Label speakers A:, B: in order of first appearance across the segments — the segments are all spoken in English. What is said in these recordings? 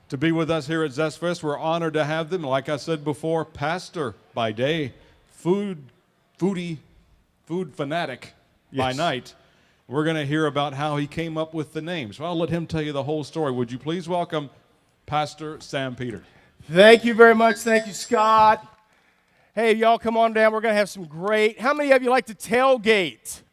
A: to be with us here at ZestFest. We're honored to have them. Like I said before, pastor by day, food fanatic by night. We're going to hear about how he came up with the names. So I'll let him tell you the whole story. Would you please welcome Pastor Sam Peter?
B: Thank you very much. Thank you, Scott. Hey, y'all, come on down. We're going to have some great. How many of you like to tailgate?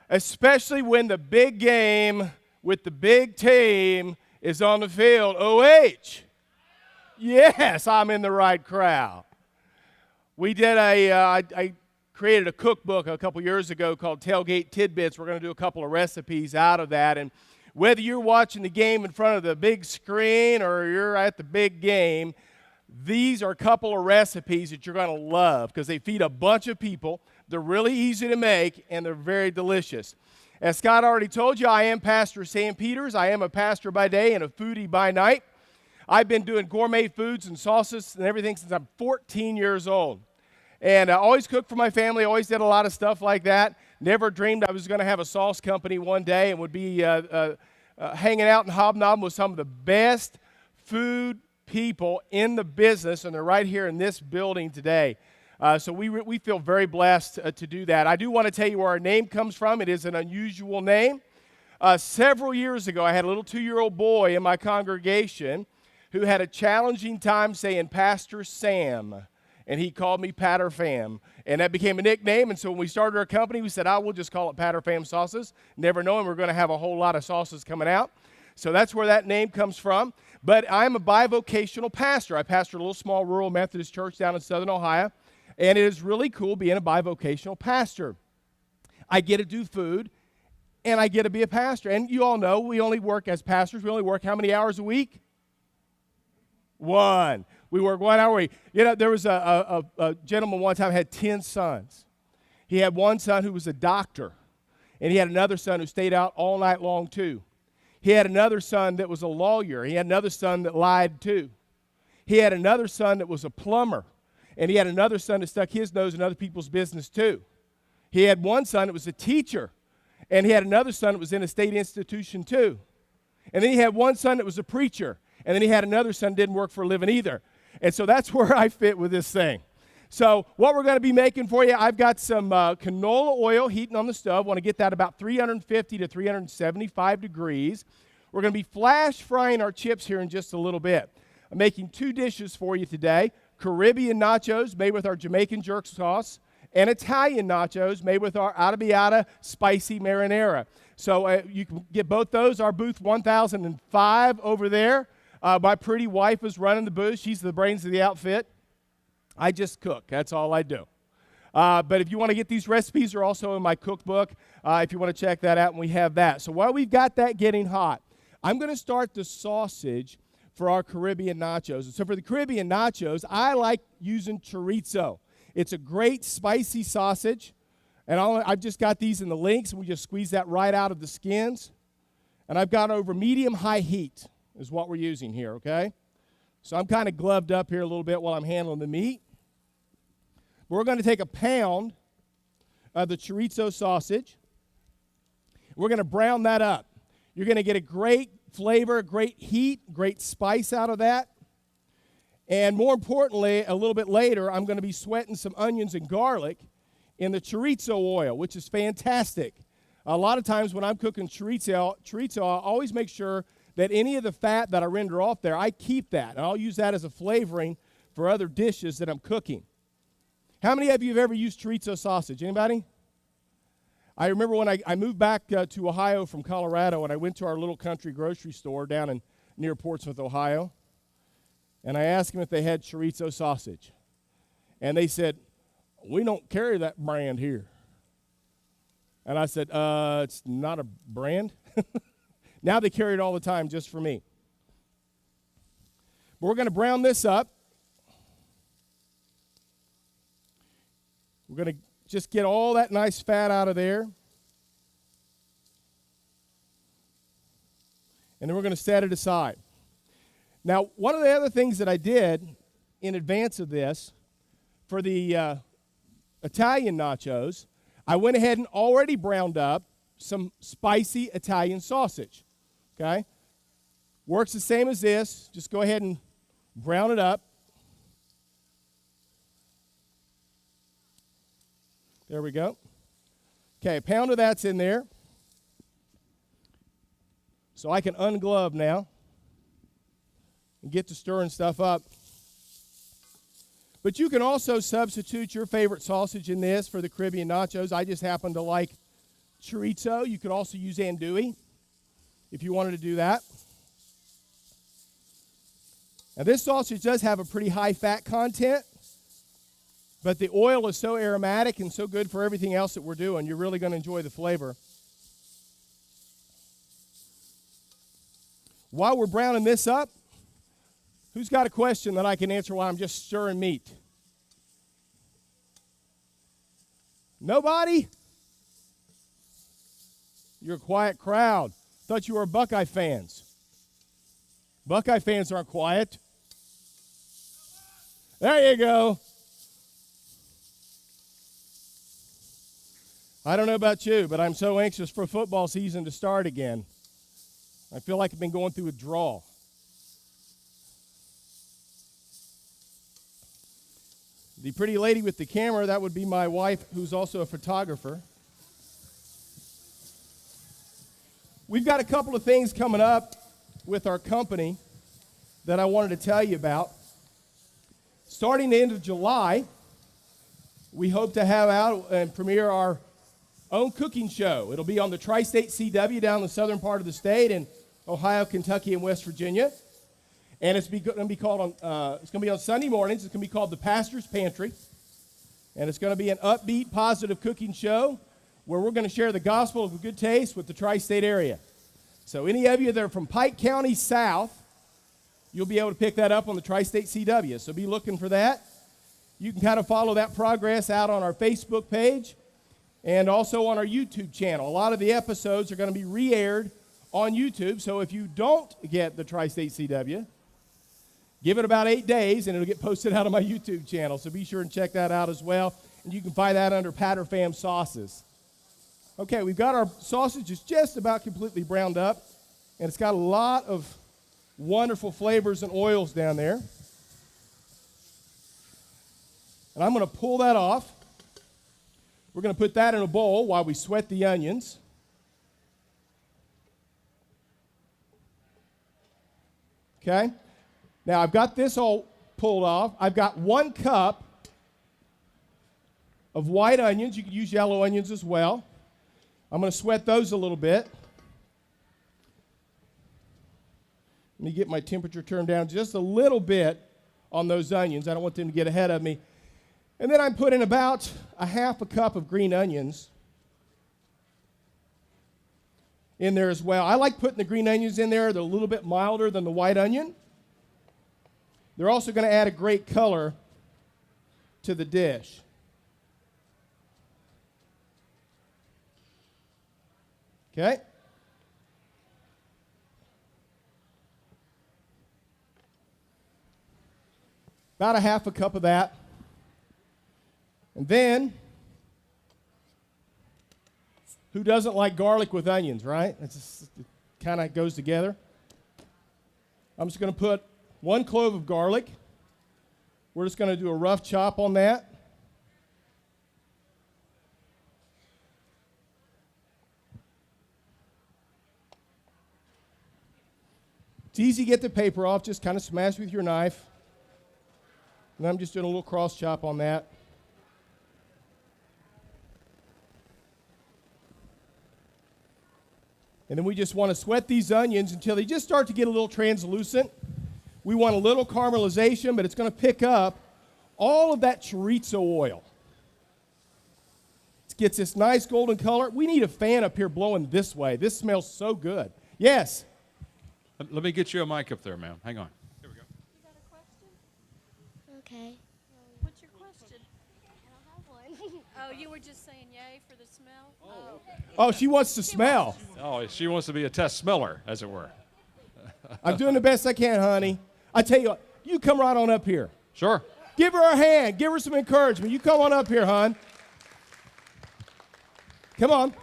B: Especially when the big game with the big team is on the field. OH. Yes, I'm in the right crowd. We did I created a cookbook a couple years ago called Tailgate Tidbits. We're going to do a couple of recipes out of that. And whether you're watching the game in front of the big screen or you're at the big game, these are a couple of recipes that you're going to love because they feed a bunch of people. They're really easy to make, and they're very delicious. As Scott already told you, I am Pastor Sam Peters. I am a pastor by day and a foodie by night. I've been doing gourmet foods and sauces and everything since I'm 14 years old. And I always cooked for my family, always did a lot of stuff like that. Never dreamed I was going to have a sauce company one day and would be hanging out and hobnobbing with some of the best food people in the business, and they're right here in this building today. So we feel very blessed to do that. I do want to tell you where our name comes from. It is an unusual name. Several years ago, I had a little 2-year-old boy in my congregation who had a challenging time saying Pastor Sam, and he called me Patter Fam, and that became a nickname. And so when we started our company, we said, we'll just call it Patter Fam Sauces, never knowing we're going to have a whole lot of sauces coming out. So that's where that name comes from. But I'm a bivocational pastor. I pastor a little small rural Methodist church down in southern Ohio, and it is really cool being a bivocational pastor. I get to do food, and I get to be a pastor. And you all know we only work as pastors. We only work how many hours a week? 1. We work 1 hour a week. You know, there was a gentleman one time had 10 sons. He had one son who was a doctor, and he had another son who stayed out all night long too. He had another son that was a lawyer. He had another son that lied too. He had another son that was a plumber, and he had another son that stuck his nose in other people's business too. He had one son that was a teacher, and he had another son that was in a state institution too. And then he had one son that was a preacher, and then he had another son that didn't work for a living either. And so that's where I fit with this thing. So what we're going to be making for you, I've got some canola oil heating on the stove. Want to get that about 350 to 375 degrees. We're going to be flash frying our chips here in just a little bit. I'm making 2 dishes for you today. Caribbean nachos made with our Jamaican jerk sauce, and Italian nachos made with our arrabbiata spicy marinara. So you can get both those. Our booth 1005 over there. My pretty wife is running the booth. She's the brains of the outfit. I just cook. That's all I do. But if you want to get these recipes, they're also in my cookbook. If you want to check that out, and we have that. So while we've got that getting hot, I'm going to start the sausage for our Caribbean nachos. And so for the Caribbean nachos, I like using chorizo. It's a great spicy sausage. And I've just got these in the links, and we just squeeze that right out of the skins. And I've got over medium-high heat is what we're using here, okay? So I'm kind of gloved up here a little bit while I'm handling the meat. We're going to take a pound of the chorizo sausage. We're going to brown that up. You're going to get a great flavor, great heat, great spice out of that. And more importantly, a little bit later, I'm going to be sweating some onions and garlic in the chorizo oil, which is fantastic. A lot of times when I'm cooking chorizo, I always make sure that any of the fat that I render off there, I keep that. And I'll use that as a flavoring for other dishes that I'm cooking. How many of you have ever used chorizo sausage? Anybody? I remember when I moved back to Ohio from Colorado, and I went to our little country grocery store down near Portsmouth, Ohio, and I asked them if they had chorizo sausage. And they said, "We don't carry that brand here." And I said, "It's not a brand?" Now they carry it all the time just for me. But we're going to brown this up. We're going to just get all that nice fat out of there. And then we're going to set it aside. Now, one of the other things that I did in advance of this, for the Italian nachos, I went ahead and already browned up some spicy Italian sausage. Okay? Works the same as this. Just go ahead and brown it up. There we go. Okay, a pound of that's in there. So I can unglove now and get to stirring stuff up. But you can also substitute your favorite sausage in this for the Caribbean nachos. I just happen to like chorizo. You could also use andouille if you wanted to do that. Now this sausage does have a pretty high fat content, but the oil is so aromatic and so good for everything else that we're doing. You're really going to enjoy the flavor. While we're browning this up, who's got a question that I can answer while I'm just stirring meat? Nobody? You're a quiet crowd. Thought you were Buckeye fans. Buckeye fans aren't quiet. There you go. I don't know about you, but I'm so anxious for football season to start again. I feel like I've been going through a draw. The pretty lady with the camera, that would be my wife, who's also a photographer. We've got a couple of things coming up with our company that I wanted to tell you about. Starting the end of July, we hope to have out and premiere our own cooking show. It'll be on the Tri-State CW down in the southern part of the state in Ohio, Kentucky, and West Virginia. And it's going to be called it's going to be on Sunday mornings. It's going to be called The Pastor's Pantry. And it's going to be an upbeat, positive cooking show where we're going to share the gospel of good taste with the Tri-State area. So any of you that are from Pike County South, you'll be able to pick that up on the Tri-State CW. So be looking for that. You can kind of follow that progress out on our Facebook page and also on our YouTube channel. A lot of the episodes are going to be re-aired on YouTube. So if you don't get the Tri-State CW, give it about 8 days, and it'll get posted out on my YouTube channel. So be sure and check that out as well. And you can find that under Patter Fam Sauces. Okay, we've got our sausages just about completely browned up, and it's got a lot of wonderful flavors and oils down there. And I'm going to pull that off. We're going to put that in a bowl while we sweat the onions. Okay? Now, I've got this all pulled off. I've got 1 cup of white onions. You can use yellow onions as well. I'm going to sweat those a little bit. Let me get my temperature turned down just a little bit on those onions. I don't want them to get ahead of me. And then I'm putting about a half a cup of green onions in there as well. I like putting the green onions in there. They're a little bit milder than the white onion. They're also going to add a great color to the dish. Okay? About a half a cup of that. And then, who doesn't like garlic with onions, right? It kind of goes together. I'm just going to put 1 clove of garlic. We're just going to do a rough chop on that. It's easy to get the paper off. Just kind of smash with your knife. And I'm just doing a little cross chop on that. And then we just want to sweat these onions until they just start to get a little translucent. We want a little caramelization, but it's going to pick up all of that chorizo oil. It gets this nice golden color. We need a fan up here blowing this way. This smells so good. Yes?
A: Let me get you a mic up there, ma'am. Hang on. Here we go.
C: You got a question? Okay.
D: What's your question?
C: I don't have one.
D: Oh, you were just saying yay for the smell? Oh.
B: Oh, she wants to smell.
A: Oh, she wants to be a test smeller, as it were.
B: I'm doing the best I can, honey. I tell you what, you come right on up here.
A: Sure.
B: Give her a hand. Give her some encouragement. You come on up here, hon. Come on.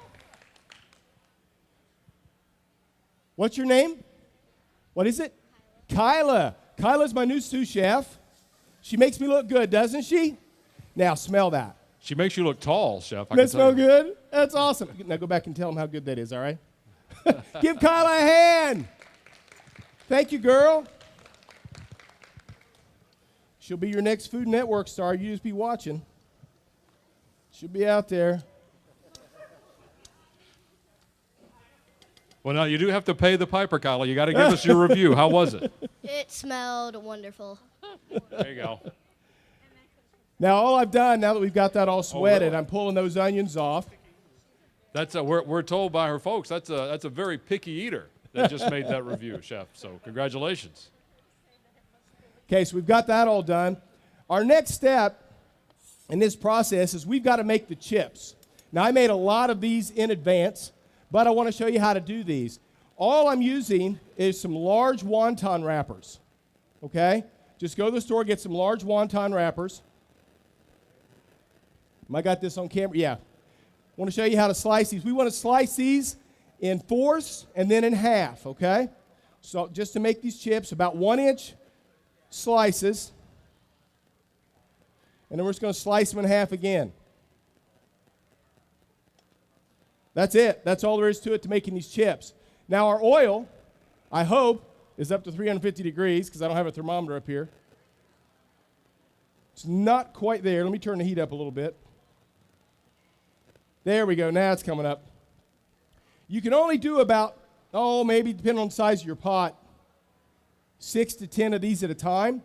B: What's your name? What is it? Kyla. Kyla's my new sous chef. She makes me look good, doesn't she? Now smell that.
A: She makes you look tall, Chef.
B: That smell good? That's awesome. Now go back and tell them how good that is, all right? Give Kyla a hand. Thank you, girl. She'll be your next Food Network star. You just be watching. She'll be out there.
A: Well, now you do have to pay the piper, Kyla. You got to give us your review. How was it?
C: It smelled wonderful.
A: There you go.
B: Now, all I've done, now that we've got that all sweated,
A: really?
B: I'm pulling those onions off.
A: We're told by her folks that's a very picky eater that just made that review, Chef. So congratulations.
B: Okay, so we've got that all done. Our next step in this process is we've got to make the chips. Now, I made a lot of these in advance, but I want to show you how to do these. All I'm using is some large wonton wrappers, okay? Just go to the store, get some large wonton wrappers. I got this on camera? Yeah. I want to show you how to slice these. We want to slice these in fourths and then in half, okay? So just to make these chips, about 1-inch slices. And then we're just going to slice them in half again. That's it. That's all there is to it to making these chips. Now our oil, I hope, is up to 350 degrees because I don't have a thermometer up here. It's not quite there. Let me turn the heat up a little bit. There we go. Now it's coming up. You can only do about, maybe depending on the size of your pot, 6 to 10 of these at a time.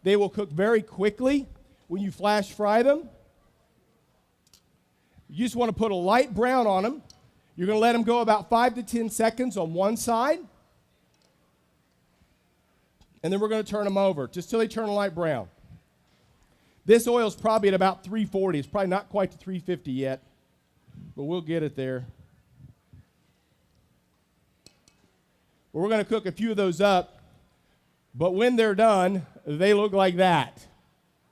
B: They will cook very quickly when you flash fry them. You just want to put a light brown on them. You're going to let them go about 5 to 10 seconds on one side. And then we're going to turn them over just till they turn a light brown. This oil is probably at about 340. It's probably not quite to 350 yet, but we'll get it there. Well, we're going to cook a few of those up, but when they're done, they look like that.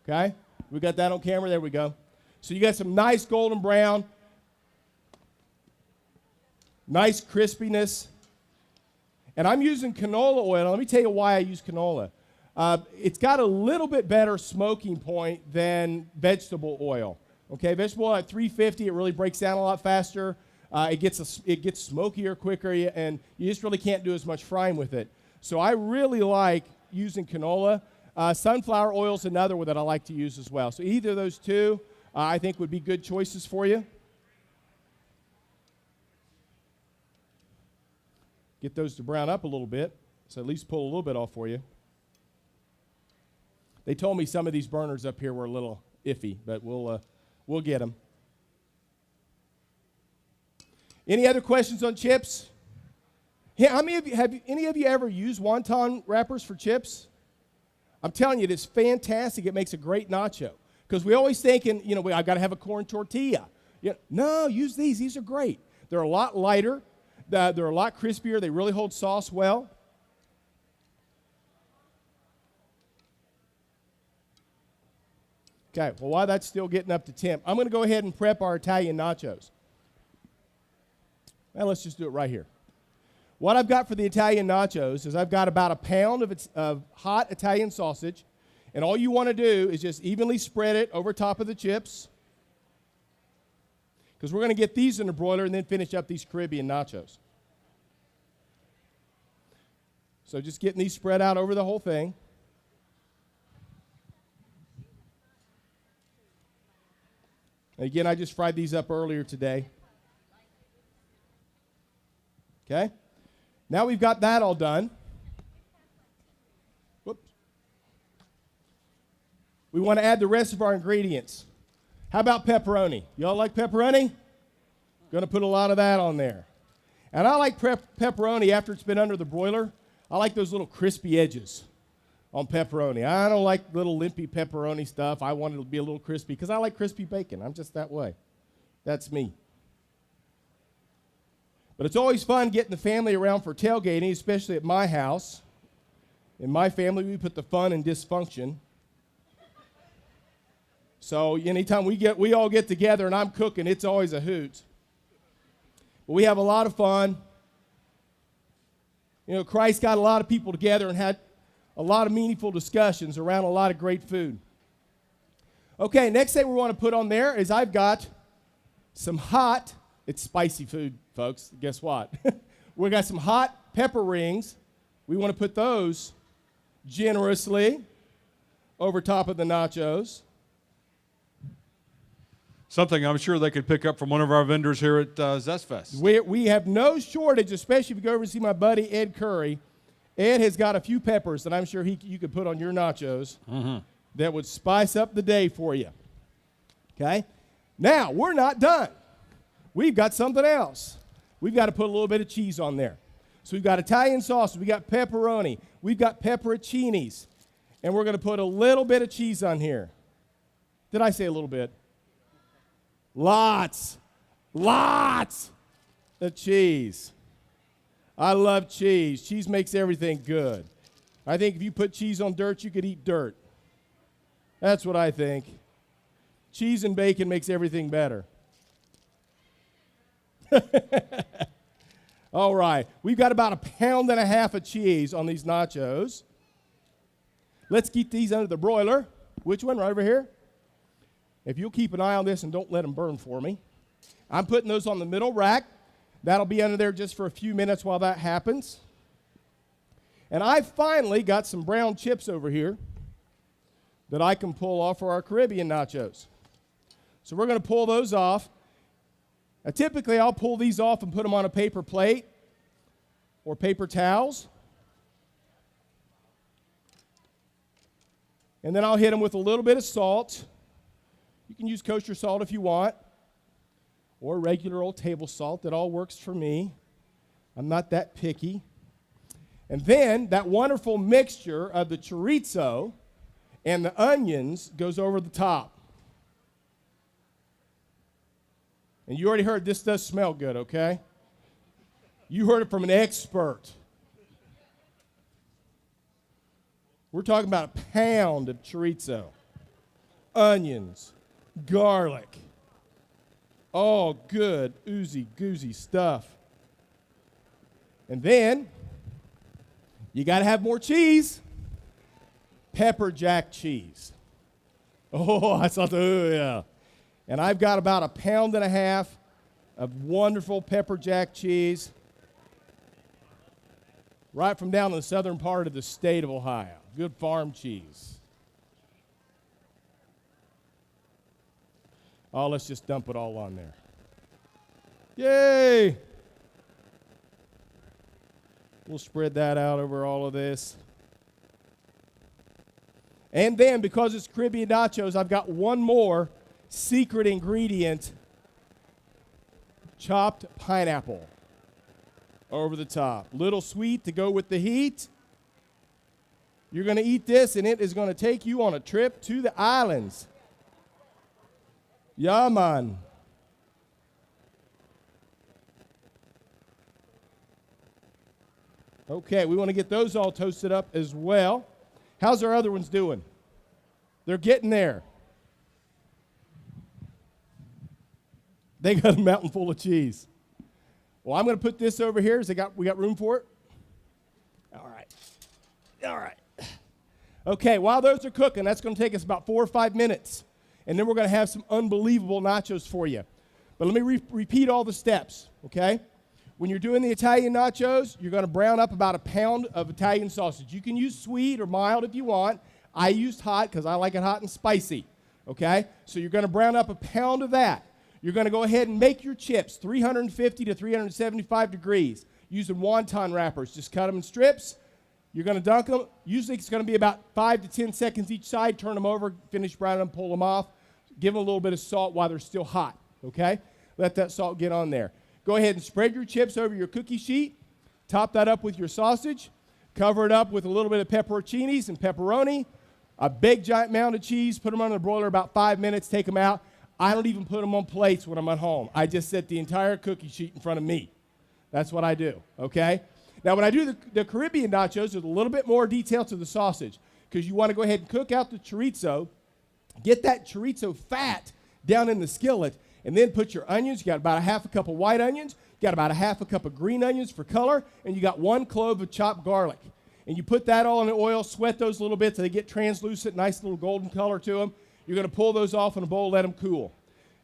B: Okay? We got that on camera. There we go. So you got some nice golden brown, nice crispiness. And I'm using canola oil. Let me tell you why I use canola. It's got a little bit better smoking point than vegetable oil. Okay, vegetable oil at 350, it really breaks down a lot faster. It gets smokier quicker, and you just really can't do as much frying with it. So I really like using canola. Sunflower oil is another one that I like to use as well. So either of those two, I think would be good choices for you. Get those to brown up a little bit, so at least pull a little bit off for you. They told me some of these burners up here were a little iffy, but we'll get them. Any other questions on chips? How many of you have any of you ever used wonton wrappers for chips? I'm telling you, it's fantastic. It makes a great nacho. Because we always thinking, I've got to have a corn tortilla. No, use these. These are great. They're a lot lighter. They're a lot crispier. They really hold sauce well. Okay, well, while that's still getting up to temp, I'm going to go ahead and prep our Italian nachos. Now, let's just do it right here. What I've got for the Italian nachos is I've got about a pound of hot Italian sausage, and all you want to do is just evenly spread it over top of the chips, because we're going to get these in the broiler and then finish up these Caribbean nachos. So just getting these spread out over the whole thing. And again, I just fried these up earlier today. Okay? Now we've got that all done. Whoops. We want to add the rest of our ingredients. How about pepperoni? Y'all like pepperoni? Going to put a lot of that on there. And I like pepperoni after it's been under the broiler. I like those little crispy edges on pepperoni. I don't like little limpy pepperoni stuff. I want it to be a little crispy because I like crispy bacon. I'm just that way. That's me. But it's always fun getting the family around for tailgating, especially at my house. In my family, we put the fun in dysfunction. So anytime we all get together and I'm cooking, it's always a hoot. But we have a lot of fun. You know, Christ got a lot of people together and had a lot of meaningful discussions around a lot of great food. Okay, next thing we want to put on there is I've got some hot, it's spicy food, folks. Guess what? We got some hot pepper rings. We want to put those generously over top of the nachos.
A: Something I'm sure they could pick up from one of our vendors here at ZestFest.
B: We have no shortage, especially if you go over and see my buddy Ed Curry. Ed has got a few peppers that I'm sure you could put on your nachos that would spice up the day for you. Okay? Now, we're not done. We've got something else. We've got to put a little bit of cheese on there. So we've got Italian sausage, we've got pepperoni, we've got pepperoncinis, and we're going to put a little bit of cheese on here. Did I say a little bit? Lots of cheese. I love cheese. Cheese makes everything good. I think if you put cheese on dirt, you could eat dirt. That's what I think. Cheese and bacon makes everything better. All right. We've got about 1.5 pounds of cheese on these nachos. Let's keep these under the broiler. Which one? Right over here? If you'll keep an eye on this and don't let them burn for me. I'm putting those on the middle rack. That'll be under there just for a few minutes while that happens. And I finally got some brown chips over here that I can pull off for our Caribbean nachos. So we're going to pull those off. Now, typically, I'll pull these off and put them on a paper plate or paper towels. And then I'll hit them with a little bit of salt. You can use kosher salt if you want, or regular old table salt. That all works for me. I'm not that picky. And then that wonderful mixture of the chorizo and the onions goes over the top. And you already heard this does smell good, okay? You heard it from an expert. We're talking about 1 pound of chorizo, onions, garlic. All good, oozy, goozy stuff. And then, you got to have more cheese. Pepper jack cheese. Oh, I thought, oh, yeah. And I've got about 1.5 pounds of wonderful pepper jack cheese right from down in the southern part of the state of Ohio. Good farm cheese. Oh, let's just dump it all on there. Yay! We'll spread that out over all of this. And then, because it's Caribbean nachos, I've got one more secret ingredient, chopped pineapple over the top. Little sweet to go with the heat. You're going to eat this, and it is going to take you on a trip to the islands. Yeah, man. Okay, we want to get those all toasted up as well. How's our other ones doing? They're getting there. They got a mountain full of cheese. Well, I'm going to put this over here. We got room for it? All right. Okay, while those are cooking, that's going to take us about 4 or 5 minutes. And then we're going to have some unbelievable nachos for you. But let me repeat all the steps, okay? When you're doing the Italian nachos, you're going to brown up about 1 pound of Italian sausage. You can use sweet or mild if you want. I used hot because I like it hot and spicy, okay? So you're going to brown up 1 pound of that. You're going to go ahead and make your chips 350 to 375 degrees using wonton wrappers. Just cut them in strips. You're going to dunk them. Usually it's going to be about 5 to 10 seconds each side. Turn them over, finish browning them, pull them off. Give them a little bit of salt while they're still hot, okay? Let that salt get on there. Go ahead and spread your chips over your cookie sheet. Top that up with your sausage. Cover it up with a little bit of pepperoncinis and pepperoni. A big giant mound of cheese. Put them on the broiler about 5 minutes. Take them out. I don't even put them on plates when I'm at home. I just set the entire cookie sheet in front of me. That's what I do, okay? Now, when I do the Caribbean nachos, there's a little bit more detail to the sausage because you want to go ahead and cook out the chorizo, get that chorizo fat down in the skillet, and then put your onions. You got about 1/2 cup of white onions. You got about a half a cup of green onions for color, and you got 1 clove of chopped garlic. And you put that all in the oil, sweat those a little bit so they get translucent, nice little golden color to them. You're going to pull those off in a bowl, let them cool.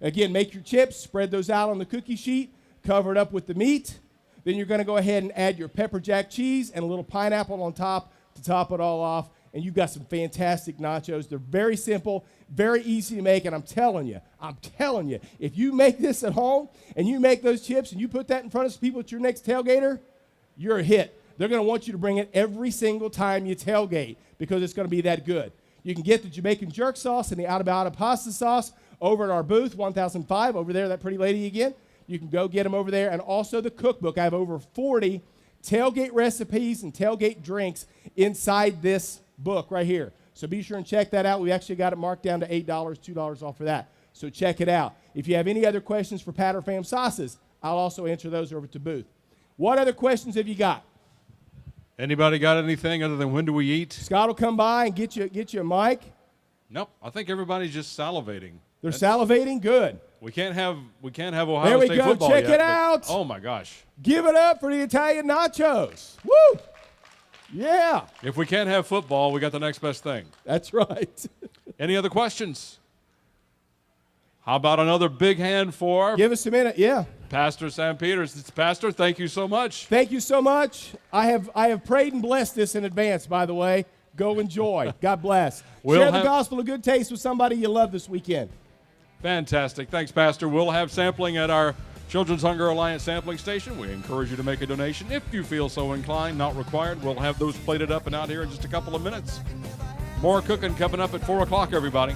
B: Again, make your chips, spread those out on the cookie sheet, cover it up with the meat. Then you're going to go ahead and add your pepper jack cheese and a little pineapple on top to top it all off. And you've got some fantastic nachos. They're very simple, very easy to make. And I'm telling you, if you make this at home and you make those chips and you put that in front of some people at your next tailgater, you're a hit. They're going to want you to bring it every single time you tailgate because it's going to be that good. You can get the Jamaican jerk sauce and the Adobada pasta sauce over at our booth, 1005, over there, that pretty lady again. You can go get them over there. And also the cookbook. I have over 40 tailgate recipes and tailgate drinks inside this book right here. So be sure and check that out. We actually got it marked down to $8, $2 off for that. So check it out. If you have any other questions for Pat or Fam sauces, I'll also answer those over at the booth. What other questions have you got?
A: Anybody got anything other than when do we eat?
B: Scott will come by and get you a mic.
A: Nope. I think everybody's just salivating.
B: They're salivating? Good.
A: We can't have Ohio
B: There we
A: State
B: go.
A: football
B: Check
A: yet,
B: it
A: but-
B: out.
A: Oh my gosh.
B: Give it up for the Italian nachos. Woo! Yeah,
A: If we can't have football, we got the next best thing.
B: that's right.
A: Any other questions? How about another big hand for
B: Give us a minute. Yeah.
A: Pastor Sam Peters? It's Pastor, thank you so much.
B: Thank you so much. I have prayed and blessed this in advance, by the way. Go enjoy. God bless.
A: We'll
B: Share the
A: have-
B: gospel of good taste with somebody you love this weekend.
A: Fantastic. Thanks, Pastor. We'll have sampling at our Children's Hunger Alliance sampling station. We encourage you to make a donation if you feel so inclined. Not required. We'll have those plated up and out here in just a couple of minutes. More cooking coming up at 4 o'clock, everybody.